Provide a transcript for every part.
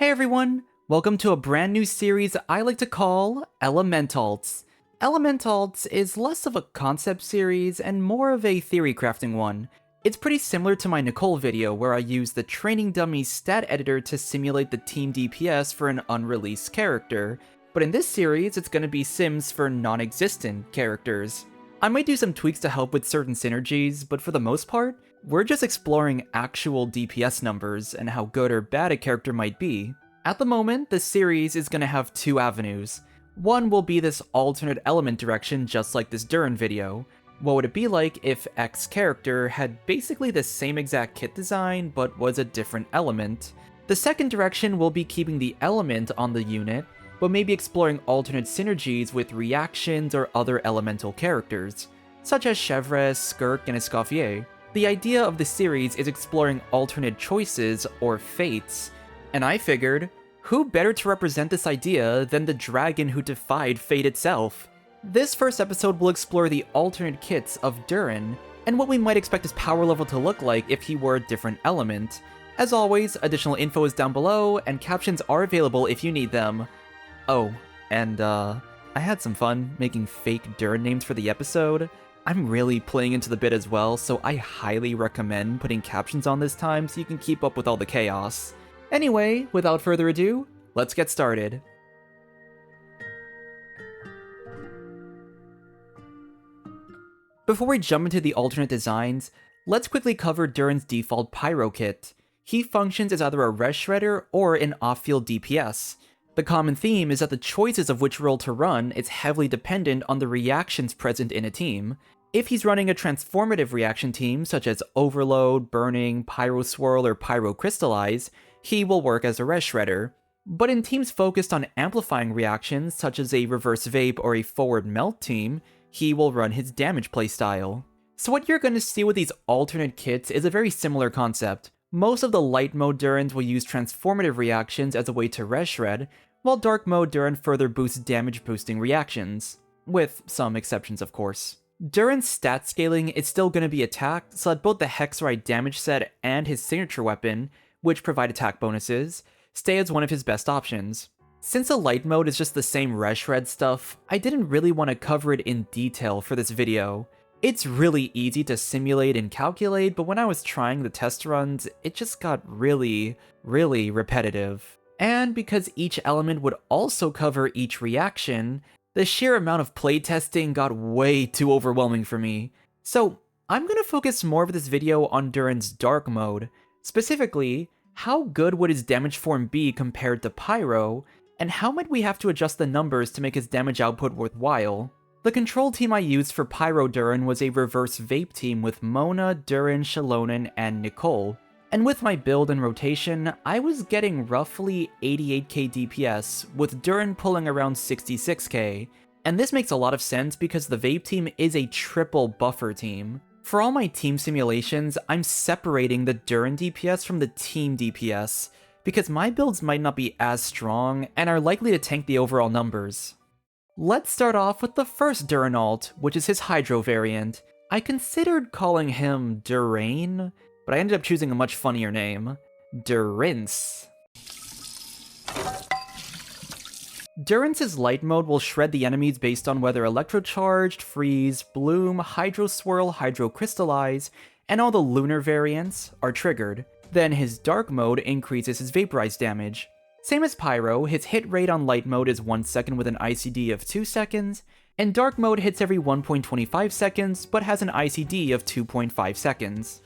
Hey everyone! Welcome to a brand new series I like to call Elementalts. Elementalts is less of a concept series and more of a theory crafting one. It's pretty similar to my Nicole video where I used the training dummy stat editor to simulate the team DPS for an unreleased character, but in this series it's going to be sims for non-existent characters. I might do some tweaks to help with certain synergies, but for the most part, we're just exploring actual DPS numbers and how good or bad a character might be. At the moment, the series is going to have two avenues. One will be this alternate element direction just like this Durin video. What would it be like if X character had basically the same exact kit design but was a different element? The second direction will be keeping the element on the unit, but maybe exploring alternate synergies with reactions or other elemental characters, such as Chevres, Skirk, and Escoffier. The idea of the series is exploring alternate choices or fates, and I figured, who better to represent this idea than the dragon who defied fate itself? This first episode will explore the alternate kits of Durin, and what we might expect his power level to look like if he were a different element. As always, additional info is down below, and captions are available if you need them. Oh, and I had some fun making fake Durin names for the episode. I'm really playing into the bit as well, so I highly recommend putting captions on this time so you can keep up with all the chaos. Anyway, without further ado, let's get started. Before we jump into the alternate designs, let's quickly cover Durin's default Pyro kit. He functions as either a res shredder or an off-field DPS. The common theme is that the choices of which role to run is heavily dependent on the reactions present in a team. If he's running a transformative reaction team such as Overload, Burning, Pyro Swirl, or Pyro Crystallize, he will work as a res shredder. But in teams focused on amplifying reactions such as a reverse vape or a forward melt team, he will run his damage playstyle. So what you're going to see with these alternate kits is a very similar concept. Most of the light mode Durins will use transformative reactions as a way to res shred, while dark mode Durin further boosts damage boosting reactions. With some exceptions of course. Durin's stat scaling is still going to be attacked, so that both the Hexerite damage set and his signature weapon, which provide attack bonuses, stay as one of his best options. Since the light mode is just the same res shred stuff, I didn't really want to cover it in detail for this video. It's really easy to simulate and calculate, but when I was trying the test runs, it just got really repetitive. And because each element would also cover each reaction, the sheer amount of playtesting got way too overwhelming for me. So I'm going to focus more of this video on Durin's dark mode. Specifically, how good would his damage form be compared to Pyro, and how might we have to adjust the numbers to make his damage output worthwhile? The control team I used for Pyro Durin was a reverse vape team with Mona, Durin, Shalonen, and Nicole. And with my build and rotation, I was getting roughly 88k DPS, with Durin pulling around 66k. And this makes a lot of sense because the vape team is a triple buffer team. For all my team simulations, I'm separating the Durin DPS from the team DPS, because my builds might not be as strong and are likely to tank the overall numbers. Let's start off with the first Durin alt, which is his Hydro variant. I considered calling him Durin, but I ended up choosing a much funnier name, Durinse. Durinse's light mode will shred the enemies based on whether Electro Charged, Freeze, Bloom, Hydro Swirl, Hydro Crystallize, and all the lunar variants are triggered. Then his dark mode increases his vaporize damage. Same as Pyro, his hit rate on light mode is 1 second with an ICD of 2 seconds, and dark mode hits every 1.25 seconds, but has an ICD of 2.5 seconds.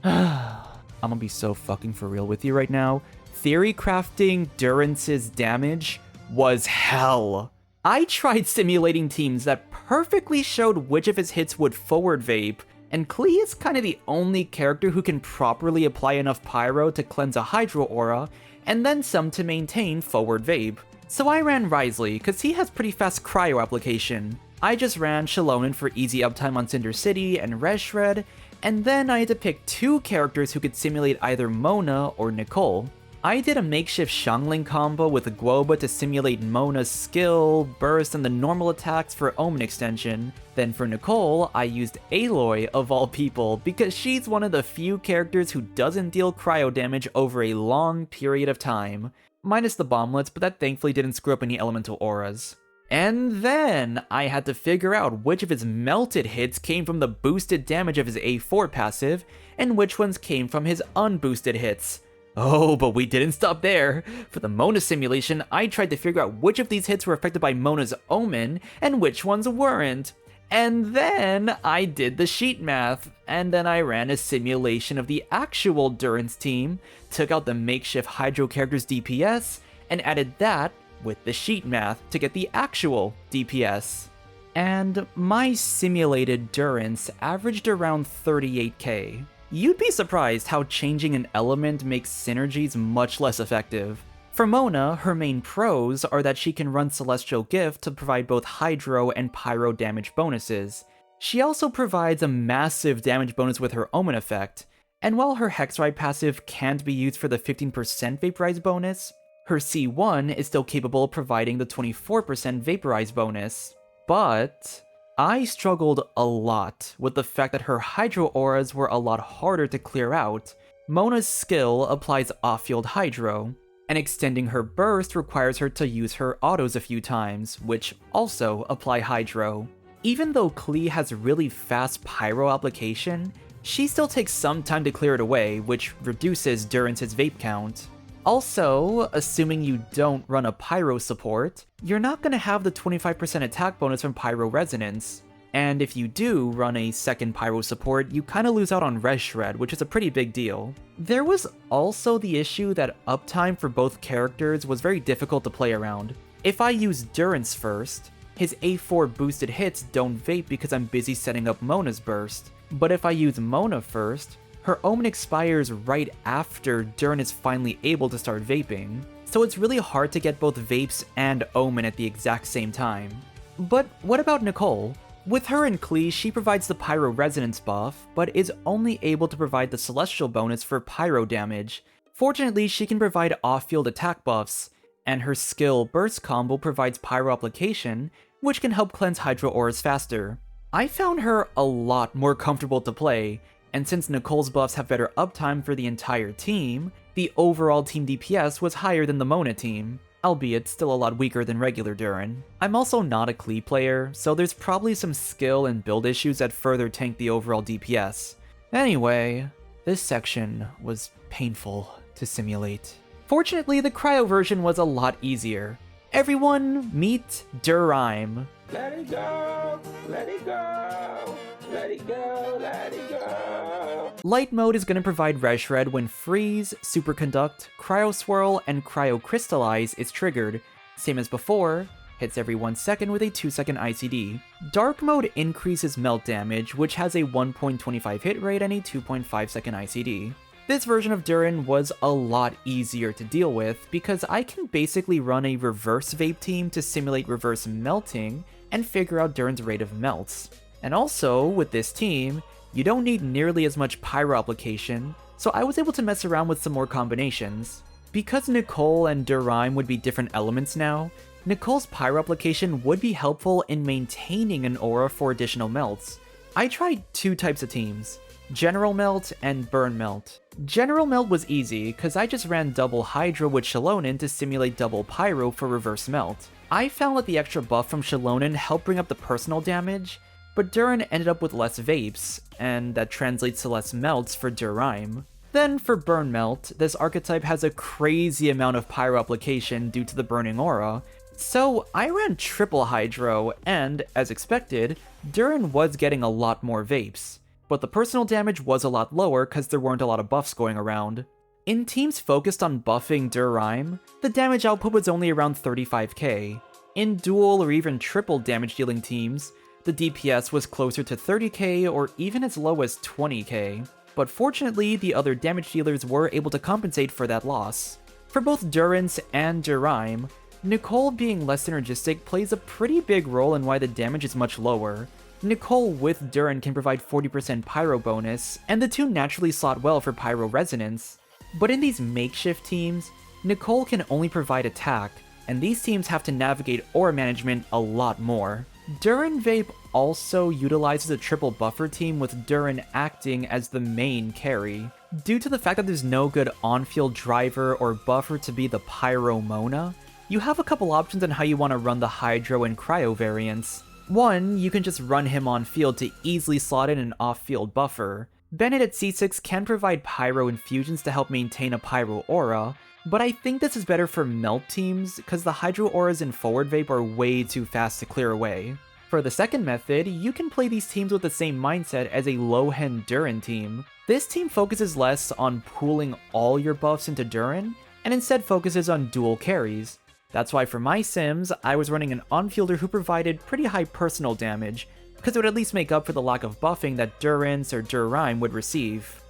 I'm gonna be so fucking for real with you right now. Theory crafting Durinse's damage was hell. I tried simulating teams that perfectly showed which of his hits would forward vape, and Klee is kinda the only character who can properly apply enough Pyro to cleanse a Hydro aura, and then some to maintain forward vape. So I ran Risley, cause he has pretty fast Cryo application. I just ran Shalonen for easy uptime on Cinder City and Res Shred, and then I had to pick two characters who could simulate either Mona or Nicole. I did a makeshift Xiangling combo with Guoba to simulate Mona's skill, burst, and the normal attacks for Omen extension. Then for Nicole, I used Aloy of all people because she's one of the few characters who doesn't deal cryo damage over a long period of time. Minus the bomblets, but that thankfully didn't screw up any elemental auras. And then I had to figure out which of his melted hits came from the boosted damage of his A4 passive, and which ones came from his unboosted hits. Oh, but we didn't stop there. For the Mona simulation, I tried to figure out which of these hits were affected by Mona's Omen, and which ones weren't. And then I did the sheet math, and then I ran a simulation of the actual Durinse team, took out the makeshift Hydro character's DPS, and added that with the sheet math to get the actual DPS. And my simulated Durinse averaged around 38k. You'd be surprised how changing an element makes synergies much less effective. For Mona, her main pros are that she can run Celestial Gift to provide both Hydro and Pyro damage bonuses. She also provides a massive damage bonus with her Omen effect, and while her Hexride passive can't be used for the 15% Vaporize bonus, her C1 is still capable of providing the 24% Vaporize bonus. But I struggled a lot with the fact that her Hydro auras were a lot harder to clear out. Mona's skill applies off-field Hydro, and extending her burst requires her to use her autos a few times, which also apply Hydro. Even though Klee has really fast Pyro application, she still takes some time to clear it away, which reduces Durinse's vape count. Also, assuming you don't run a Pyro support, you're not going to have the 25% attack bonus from Pyro Resonance. And if you do run a second Pyro support, you kinda lose out on Res Shred, which is a pretty big deal. There was also the issue that uptime for both characters was very difficult to play around. If I use Durinse first, his A4 boosted hits don't vape because I'm busy setting up Mona's burst. But if I use Mona first, her Omen expires right after Durin is finally able to start vaping, so it's really hard to get both vapes and Omen at the exact same time. But what about Nicole? With her and Klee, she provides the Pyro Resonance buff, but is only able to provide the Celestial bonus for Pyro damage. Fortunately, she can provide off-field attack buffs, and her skill Burst combo provides Pyro application, which can help cleanse Hydro auras faster. I found her a lot more comfortable to play, and since Nicole's buffs have better uptime for the entire team, the overall team DPS was higher than the Mona team, albeit still a lot weaker than regular Durin. I'm also not a Klee player, so there's probably some skill and build issues that further tank the overall DPS. Anyway, this section was painful to simulate. Fortunately, the Cryo version was a lot easier. Everyone meet Durime. Let it go, let it go, let it go, let it go. Light mode is going to provide Res Shred when Freeze, Superconduct, Cryo Swirl, and Cryo Crystallize is triggered. Same as before, hits every 1 second with a 2-second ICD. Dark mode increases melt damage, which has a 1.25 hit rate and a 2.5-second ICD. This version of Durin was a lot easier to deal with because I can basically run a reverse vape team to simulate reverse melting and figure out Durin's rate of melts. And also, with this team, you don't need nearly as much Pyro application, so I was able to mess around with some more combinations. Because Nicole and Durime would be different elements now, Nicole's Pyro application would be helpful in maintaining an aura for additional melts. I tried two types of teams, General Melt and Burn Melt. General Melt was easy, cause I just ran double Hydro with Shalonen to simulate double Pyro for reverse melt. I found that the extra buff from Shalonen helped bring up the personal damage, but Durin ended up with less vapes, and that translates to less melts for Durime. Then for Burn Melt, this archetype has a crazy amount of Pyro application due to the burning aura, so I ran triple Hydro, and, as expected, Durin was getting a lot more vapes. But the personal damage was a lot lower because there weren't a lot of buffs going around. In teams focused on buffing Durime, the damage output was only around 35k. In dual or even triple damage dealing teams, the DPS was closer to 30k or even as low as 20k. But fortunately, the other damage dealers were able to compensate for that loss. For both Durinse and Durime, Nicole being less synergistic plays a pretty big role in why the damage is much lower. Nicole with Durin can provide 40% Pyro bonus, and the two naturally slot well for Pyro Resonance. But in these makeshift teams, Nicole can only provide attack, and these teams have to navigate aura management a lot more. Durin Vape also utilizes a triple buffer team with Durin acting as the main carry. Due to the fact that there's no good on-field driver or buffer to be the Pyro Mona, you have a couple options on how you want to run the Hydro and Cryo variants. One, you can just run him on field to easily slot in an off-field buffer. Bennett at C6 can provide Pyro infusions to help maintain a Pyro aura, but I think this is better for melt teams because the Hydro auras in forward vape are way too fast to clear away. For the second method, you can play these teams with the same mindset as a low-end Durin team. This team focuses less on pooling all your buffs into Durin, and instead focuses on dual carries. That's why for my sims, I was running an on-fielder who provided pretty high personal damage, because it would at least make up for the lack of buffing that Durinse or Durime would receive.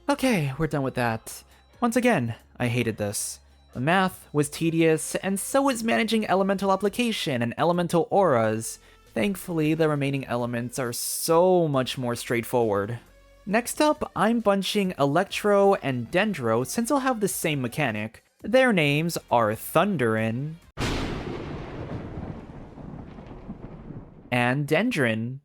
Okay, we're done with that. Once again, I hated this. The math was tedious, and so was managing elemental application and elemental auras. Thankfully, the remaining elements are so much more straightforward. Next up, I'm bunching Electro and Dendro since they'll have the same mechanic. Their names are Thundurin and Dendrin.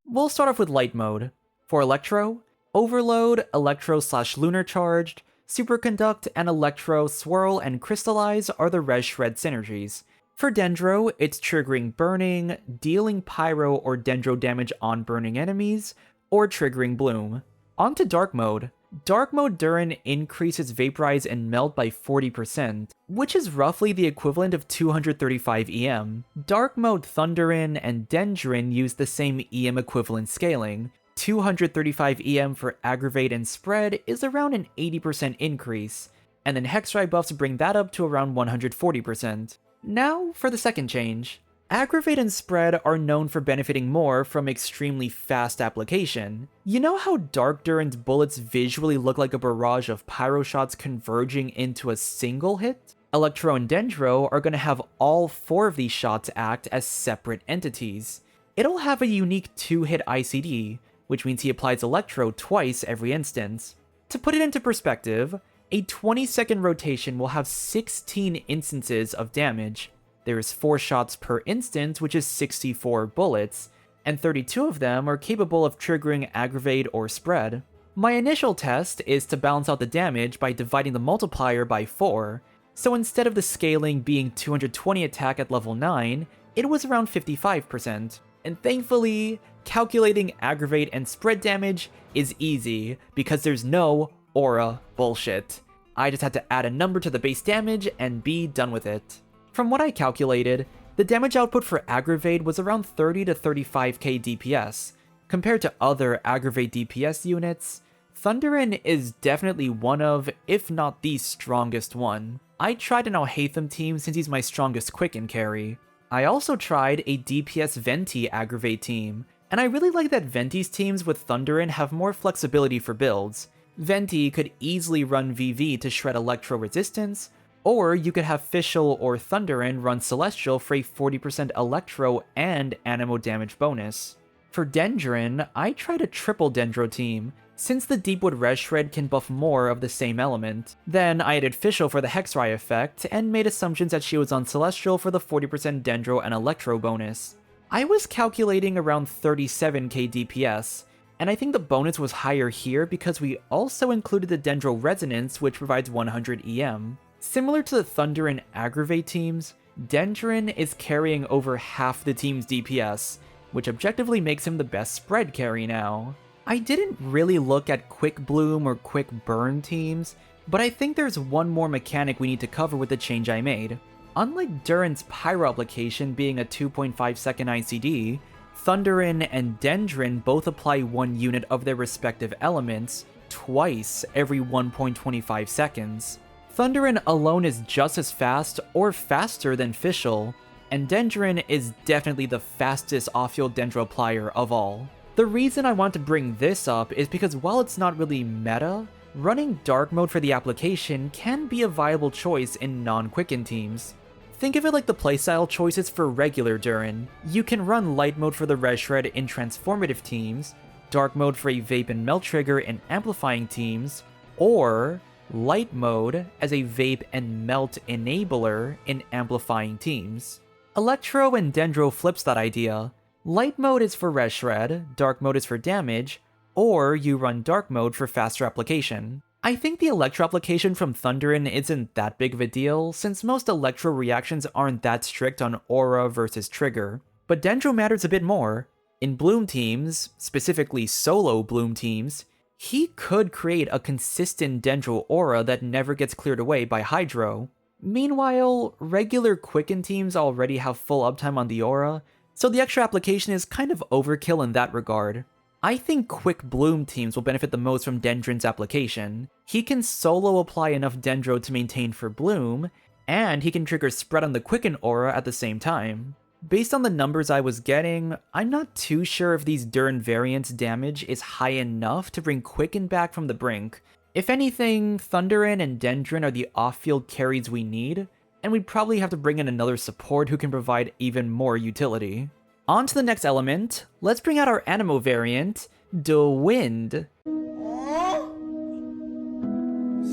We'll start off with light mode. For Electro, Overload, Electro/Lunar Charged, Superconduct, and Electro, Swirl, and Crystallize are the Res Shred synergies. For Dendro, it's triggering Burning, dealing Pyro or Dendro damage on burning enemies, or triggering Bloom. On to Dark Mode. Dark Mode Durin increases Vaporize and Melt by 40%, which is roughly the equivalent of 235 EM. Dark Mode Thundurin and Dendrin use the same EM equivalent scaling. 235 EM for Aggravate and Spread is around an 80% increase, and then Hexdrive buffs bring that up to around 140%. Now for the second change. Aggravate and Spread are known for benefiting more from extremely fast application. You know how Dark Durin's bullets visually look like a barrage of pyro shots converging into a single hit? Electro and Dendro are going to have all 4 of these shots act as separate entities. It'll have a unique 2-hit ICD, which means he applies Electro twice every instance. To put it into perspective, a 20-second rotation will have 16 instances of damage. There is 4 shots per instance, which is 64 bullets, and 32 of them are capable of triggering Aggravate or Spread. My initial test is to balance out the damage by dividing the multiplier by 4, so instead of the scaling being 220 attack at level 9, it was around 55%. And thankfully, calculating Aggravate and Spread damage is easy, because there's no aura bullshit. I just had to add a number to the base damage and be done with it. From what I calculated, the damage output for Aggravate was around 30 to 35k DPS. Compared to other Aggravate DPS units, Thundurin is definitely one of, if not the strongest one. I tried an Alhaitham team since he's my strongest quicken carry. I also tried a DPS Venti Aggravate team, and I really like that Venti's teams with Thundurin have more flexibility for builds. Venti could easily run VV to shred Electro resistance, or you could have Fischl or Thundurin run Celestial for a 40% Electro and Anemo damage bonus. For Dendrin, I tried a triple Dendro team, since the Deepwood Res Shred can buff more of the same element. Then I added Fischl for the Hexrai effect, and made assumptions that she was on Celestial for the 40% Dendro and Electro bonus. I was calculating around 37k DPS, and I think the bonus was higher here because we also included the Dendro Resonance, which provides 100 EM. Similar to the Thundurin Aggravate teams, Dendrin is carrying over half the team's DPS, which objectively makes him the best spread carry now. I didn't really look at Quick Bloom or Quick Burn teams, but I think there's one more mechanic we need to cover with the change I made. Unlike Durin's Pyro application being a 2.5 second ICD, Thundurin and Dendrin both apply 1 unit of their respective elements twice every 1.25 seconds. Thundurin alone is just as fast or faster than Fischl, and Dendrin is definitely the fastest off-field Dendro applier of all. The reason I want to bring this up is because while it's not really meta, running Dark Mode for the application can be a viable choice in non-Quicken teams. Think of it like the playstyle choices for regular Durin. You can run light mode for the res shred in transformative teams, dark mode for a vape and melt trigger in amplifying teams, or light mode as a vape and melt enabler in amplifying teams. Electro and Dendro flips that idea. Light mode is for res shred, dark mode is for damage, or you run dark mode for faster application. I think the Electro application from Thundurin isn't that big of a deal, since most Electro reactions aren't that strict on aura versus trigger, but Dendro matters a bit more. In Bloom teams, specifically solo Bloom teams, he could create a consistent Dendro aura that never gets cleared away by Hydro. Meanwhile, regular Quicken teams already have full uptime on the aura, so the extra application is kind of overkill in that regard. I think Quick Bloom teams will benefit the most from Dendrin's application. He can solo apply enough Dendro to maintain for Bloom, and he can trigger Spread on the Quicken aura at the same time. Based on the numbers I was getting, I'm not too sure if these Durin variants damage is high enough to bring Quicken back from the brink. If anything, Thundurin and Dendrin are the off-field carries we need, and we'd probably have to bring in another support who can provide even more utility. On to the next element, let's bring out our Anemo variant, Duwind.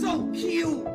So cute!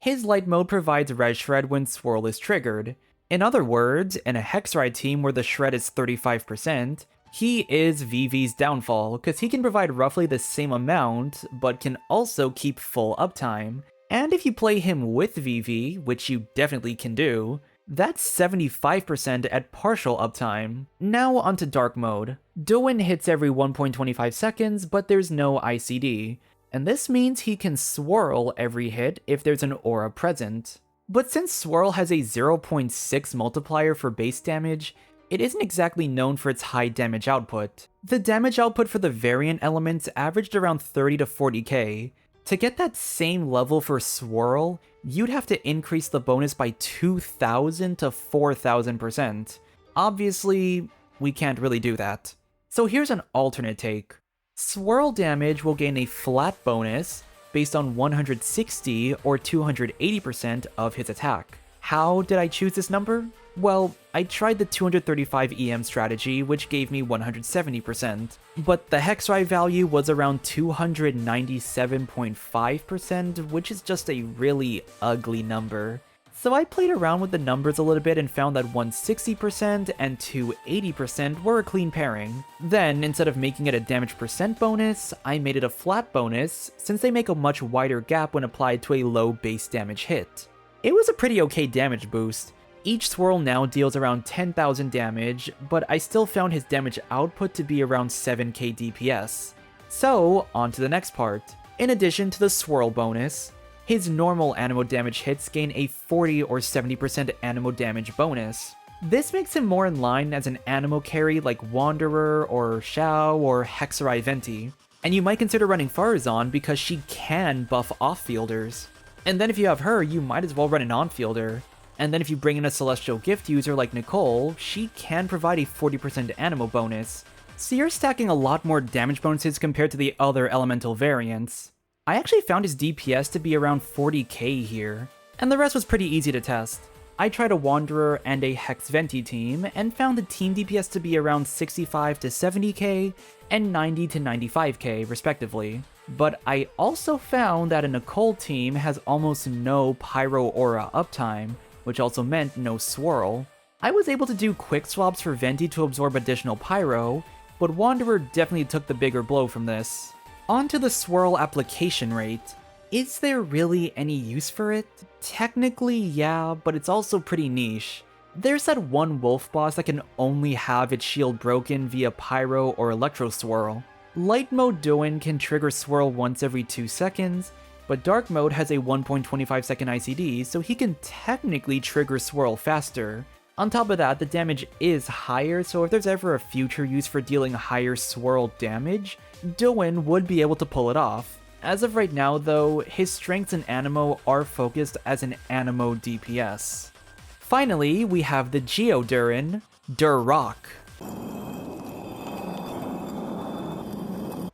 His light mode provides res shred when swirl is triggered. In other words, in a Hex Ride team where the shred is 35%, he is VV's downfall, because he can provide roughly the same amount, but can also keep full uptime. And if you play him with VV, which you definitely can do, that's 75% at partial uptime. Now onto dark mode. Duwind hits every 1.25 seconds, but there's no ICD, and this means he can swirl every hit if there's an aura present. But since swirl has a 0.6 multiplier for base damage, it isn't exactly known for its high damage output. The damage output for the variant elements averaged around 30 to 40k. To get that same level for swirl, you'd have to increase the bonus by 2,000 to 4,000%. Obviously, we can't really do that. So here's an alternate take. Swirl damage will gain a flat bonus based on 160 or 280% of his attack. How did I choose this number? Well, I tried the 235 EM strategy, which gave me 170%, but the Hex Ride value was around 297.5%, which is just a really ugly number. So I played around with the numbers a little bit and found that 160% and 280% were a clean pairing. Then, instead of making it a damage percent bonus, I made it a flat bonus, since they make a much wider gap when applied to a low base damage hit. It was a pretty okay damage boost. Each swirl now deals around 10,000 damage, but I still found his damage output to be around 7k DPS. So, on to the next part. In addition to the swirl bonus, his normal Anemo damage hits gain a 40 or 70% Anemo damage bonus. This makes him more in line as an Anemo carry like Wanderer or Xiao or Hexarai Venti. And you might consider running Farazan because she can buff off-fielders. And then if you have her, you might as well run an on-fielder. And then if you bring in a Celestial Gift user like Nicole, she can provide a 40% Anemo bonus. So you're stacking a lot more damage bonuses compared to the other elemental variants. I actually found his DPS to be around 40k here, and the rest was pretty easy to test. I tried a Wanderer and a Hex Venti team, and found the team DPS to be around 65 to 70k and 90 to 95k respectively. But I also found that a Nicole team has almost no Pyro Aura uptime, which also meant no swirl. I was able to do quick swaps for Venti to absorb additional Pyro, but Wanderer definitely took the bigger blow from this. On to the swirl application rate. Is there really any use for it? Technically, yeah, but it's also pretty niche. There's that one wolf boss that can only have its shield broken via Pyro or Electro swirl. Light mode Durin can trigger swirl once every 2 seconds, but dark mode has a 1.25 second ICD, so he can technically trigger swirl faster. On top of that, the damage is higher, so if there's ever a future use for dealing higher swirl damage, Durin would be able to pull it off. As of right now though, his strengths in Anemo are focused as an Anemo DPS. Finally, we have the Geo Durin, Durock.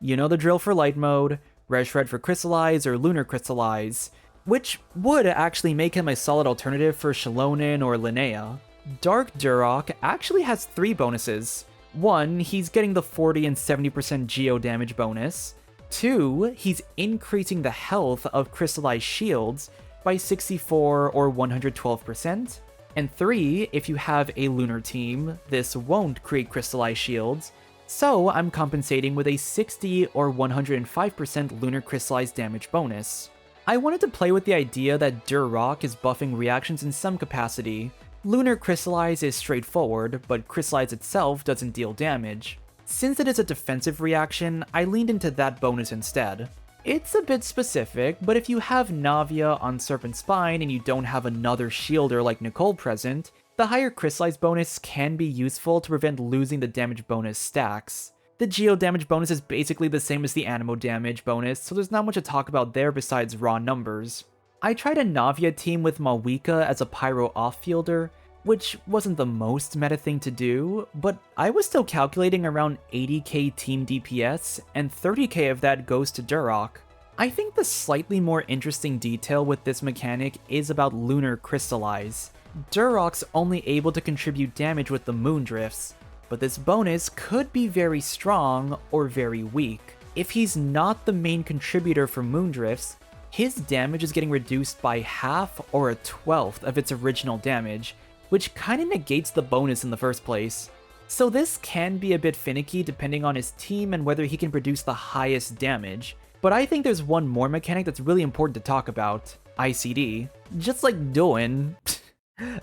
You know the drill for light mode, res shred for crystallize or lunar crystallize. which would actually make him a solid alternative for Shalonen or Linnea. Dark Durock actually has 3 bonuses. 1, he's getting the 40 and 70% geo damage bonus. 2, he's increasing the health of crystallized shields by 64 or 112%. And 3, if you have a lunar team, this won't create crystallized shields, so I'm compensating with a 60 or 105% lunar crystallized damage bonus. I wanted to play with the idea that Durock is buffing reactions in some capacity. Lunar Crystallize is straightforward, but Crystallize itself doesn't deal damage. Since it is a defensive reaction, I leaned into that bonus instead. It's a bit specific, but if you have Navia on Serpent Spine and you don't have another shielder like Nicole present, the higher Crystallize bonus can be useful to prevent losing the damage bonus stacks. The geo damage bonus is basically the same as the Anemo damage bonus, so there's not much to talk about there besides raw numbers. I tried a Navia team with Mawika as a Pyro off-fielder, which wasn't the most meta thing to do, but I was still calculating around 80k team DPS, and 30k of that goes to Durock. I think the slightly more interesting detail with this mechanic is about Lunar Crystallize. Durock's only able to contribute damage with the Moondrifts, but this bonus could be very strong or very weak. If he's not the main contributor for Moondrifts, his damage is getting reduced by half or a 1/12 of its original damage, which kinda negates the bonus in the first place. So this can be a bit finicky depending on his team and whether he can produce the highest damage. But I think there's one more mechanic that's really important to talk about: ICD. Just like Durin,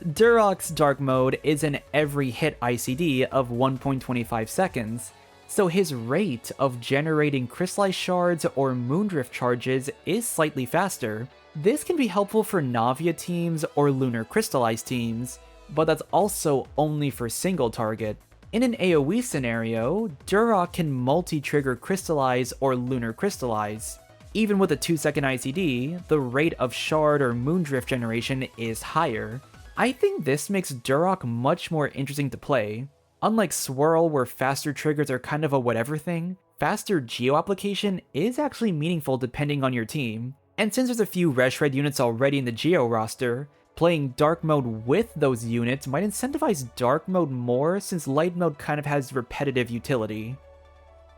Durock's Dark Mode is an every hit ICD of 1.25 seconds, so his rate of generating crystallized shards or Moondrift charges is slightly faster. This can be helpful for Navia teams or Lunar Crystallized teams, but that's also only for single target. In an AoE scenario, Durock can multi-trigger Crystallize or Lunar Crystallize. Even with a 2-second ICD, the rate of shard or Moondrift generation is higher. I think this makes Durock much more interesting to play. Unlike Swirl, where faster triggers are kind of a whatever thing, faster geo application is actually meaningful depending on your team. And since there's a few Reshred units already in the geo roster, playing Dark Mode with those units might incentivize Dark Mode more since Light Mode kind of has repetitive utility.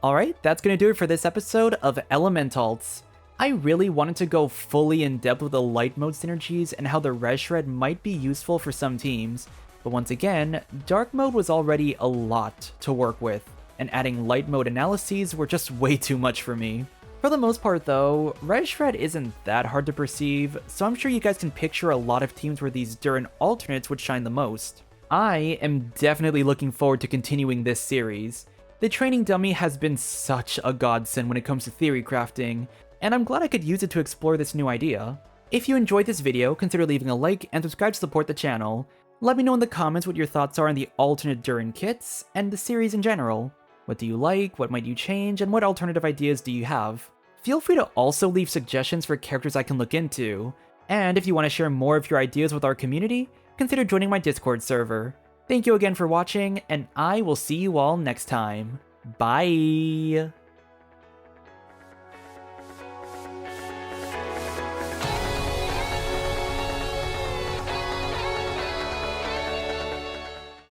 Alright, that's gonna do it for this episode of Elementalts. I really wanted to go fully in depth with the Light Mode synergies and how the Reshred might be useful for some teams, but once again, Dark Mode was already a lot to work with, and adding Light Mode analyses were just way too much for me. For the most part though, Reshred isn't that hard to perceive, so I'm sure you guys can picture a lot of teams where these Durin alternates would shine the most. I am definitely looking forward to continuing this series. The training dummy has been such a godsend when it comes to theory crafting, and I'm glad I could use it to explore this new idea. If you enjoyed this video, consider leaving a like and subscribe to support the channel. Let me know in the comments what your thoughts are on the alternate Durin kits, and the series in general. What do you like, what might you change, and what alternative ideas do you have? Feel free to also leave suggestions for characters I can look into. And if you want to share more of your ideas with our community, consider joining my Discord server. Thank you again for watching, and I will see you all next time. Bye!